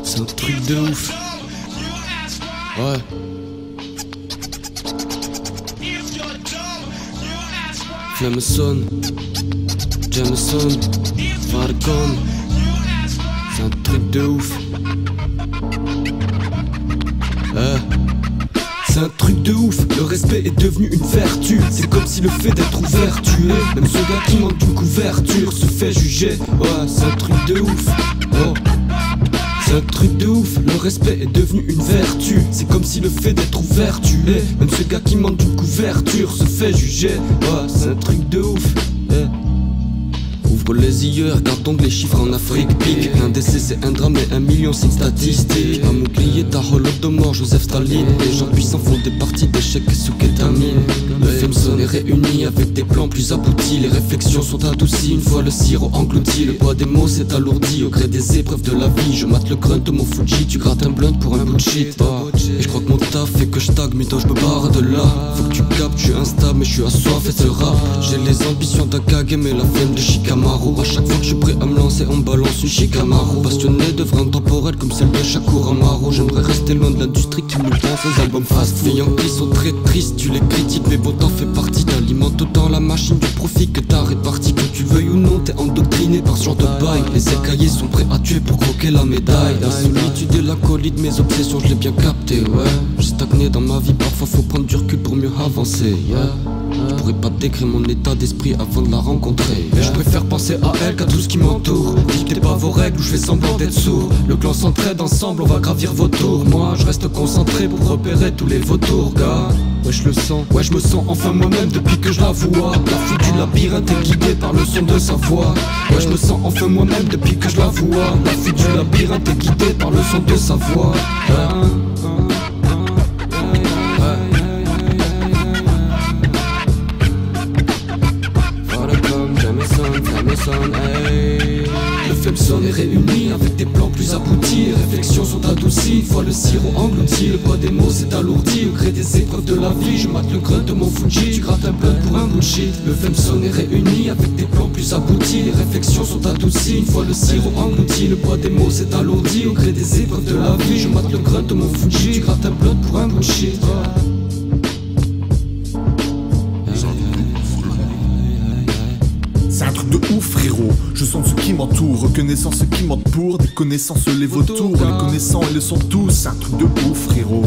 C'est un truc de ouf. Ouais. Flameson, Jameson, Falcon. C'est un truc de ouf. C'est un truc de ouf, le respect est devenu une vertu. C'est comme si le fait d'être ouvert tué. Même ce gars qui manque d'une couverture se fait juger. Ouais, c'est un truc de ouf. Oh. C'est un truc de ouf, le respect est devenu une vertu. C'est comme si le fait d'être ouvert tué. Même ce gars qui manque d'une couverture se fait juger. Ouais, c'est un truc de ouf. Ouvre les yeux, regarde donc les chiffres en Afrique pique. Un décès c'est un drame et 1 million c'est une statistique. À m'oublier ta Holodomor, Joseph Staline. Les gens puissants font des parties d'échecs sous kétamine. Le Flameson est réuni avec des plans plus aboutis. Les réflexions sont adoucies une fois le sirop englouti. Le poids des mots s'est alourdi au gré des épreuves de la vie. Je mate le grunt de mon Fuji, tu grattes un blunt pour un bullshit. Et je crois que mon taf fait que je tag, mais toi je me barre de là. Faut que tu captes, je suis instable mais je suis assoiffé de ce rap. J'ai les ambitions d'Akage mais la flemme de Shikamaru. A chaque fois que je suis prêt à me lancer, on balance une Shikamaru. Passionné d'œuvres intemporelles comme celle de Shakur Amaro. J'aimerais rester loin de l'industrie qui nous tend ses albums fast food. Les Yankees sont très tristes, tu les critiques, mais bon t'en fais partie. T'alimentes autant la machine du profit que ta répartie. Que tu veuilles ou non, t'es endoctriné par ce genre de bail. Les écaillés sont prêts à tuer pour croquer la médaille. La solitude et la colite, mes obsessions, je l'ai bien capté, ouais. J'ai stagné dans ma vie, parfois faut prendre du recul pour mieux avancer, yeah. Je pourrais pas décrire mon état d'esprit avant de la rencontrer. Mais je préfère penser à elle qu'à tout ce qui m'entoure. Dictez pas vos règles ou je fais semblant d'être sourd. Le clan s'entraide ensemble, on va gravir vos tours. Moi je reste concentré pour repérer tous les vautours, gars. Ouais je le sens, ouais je me sens enfin moi-même depuis que je la vois. La foule du labyrinthe est guidée par le son de sa voix. Ouais je me sens enfin moi-même depuis que je la vois. La foule du labyrinthe est guidée par le son de sa voix. Le Flameson est réuni avec des plans plus aboutis. Les réflexions sont adoucies une fois le sirop englouti. Le poids des mots s'est alourdi au gré des épreuves de la vie. Je mate le grunt de mon Fuji, tu grattes un blunt pour un bullshit. Le Flameson est réuni avec des plans plus aboutis. Les réflexions sont adoucies une fois le sirop englouti. Le poids des mots s'est alourdi au gré des épreuves de la vie. Je mate le grunt de mon Fuji, tu grattes un blunt pour un bullshit. C'est un truc de ouf frérot, je sens ceux qui m'entourent. Reconnaissant ceux qui mentent pour des connaissances les vautours. Les connaissants ils le sont tous, c'est un truc de ouf frérot.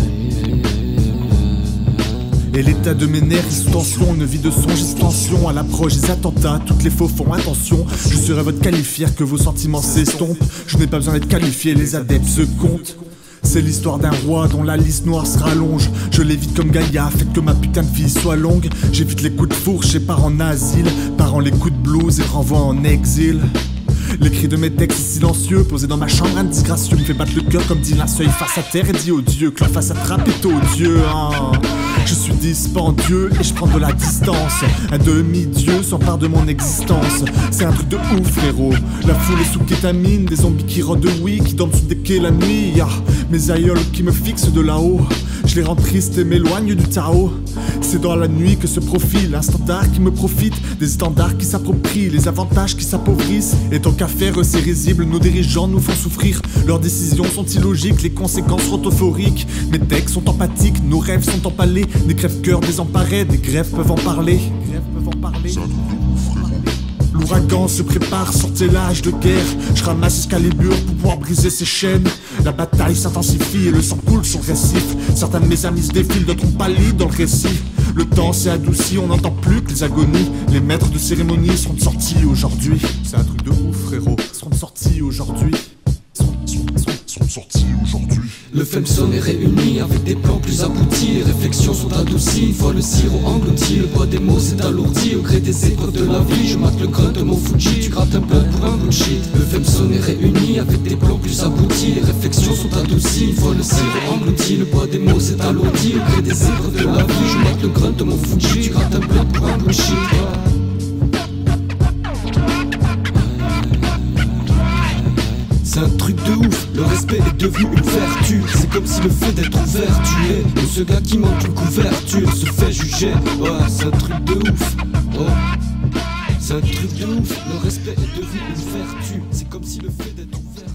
Et l'état de mes nerfs est sous tension, une vie de songe et tension. À l'approche des attentats, toutes les faux font attention. Je serai votre qualifière que vos sentiments s'estompent. Je n'ai pas besoin d'être qualifié, les adeptes se comptent. C'est l'histoire d'un roi dont la liste noire se rallonge. Je l'évite comme Gaïa, faites que ma putain de vie soit longue. J'évite les coups de fourche et pars en asile. Pars en les coups de blues et renvoie en exil. Les cris de mes textes silencieux, posés dans ma chambre, un disgracieux me fait battre le cœur comme dit un seuil face à terre et dit au Dieu que la face attrape est odieux, hein. Je suis dispendieux et je prends de la distance. Un demi-dieu s'empare de mon existence. C'est un truc de ouf frérot. La foule est sous kétamine, des zombies qui rôdent de oui, qui dorment sous des quais la nuit. Mes aïeuls qui me fixent de là-haut. Je les rends tristes et m'éloigne du Tao. C'est dans la nuit que se profile un standard qui me profite. Des standards qui s'approprient, les avantages qui s'appauvrissent. Et tant qu'à faire, c'est risible, nos dirigeants nous font souffrir. Leurs décisions sont illogiques, les conséquences sont euphoriques. Mes textes sont empathiques, nos rêves sont empalés. Des crèves-cœurs désemparés, des grèves peuvent en parler. L'ouragan se prépare, sortez l'âge de guerre. Je ramasse Excalibur pour pouvoir briser ses chaînes. La bataille s'intensifie et le sang coule sur le récif. Certains de mes amis se défilent, d'autres ont pâli dans le récit. Le temps s'est adouci, on n'entend plus que les agonies. Les maîtres de cérémonie seront sortis aujourd'hui. C'est un truc de ouf frérot, seront sortis aujourd'hui. Le Flameson est réuni avec des plans plus aboutis. Les réflexions sont adoucies une fois le sirop englouti. Le poids des mots s'est alourdi au gré des épreuves de la vie. Je mate le grunt de mon Fuji, tu grattes un blunt pour un bullshit. Le Flameson est réuni avec des plans plus aboutis. Les réflexions sont adoucies une fois le sirop englouti. Le poids des mots s'est alourdi au gré des épreuves de la vie. Je mate le grunt de mon Fuji, tu grattes un blunt pour un bullshit. C'est un truc de ouf, le respect est devenu une vertu. C'est comme si le fait d'être ouvert tué. Et ce gars qui manque une couverture se fait juger. Ouais, c'est un truc de ouf. Oh. c'est un truc de ouf. Le respect est devenu une vertu. C'est comme si le fait d'être ouvert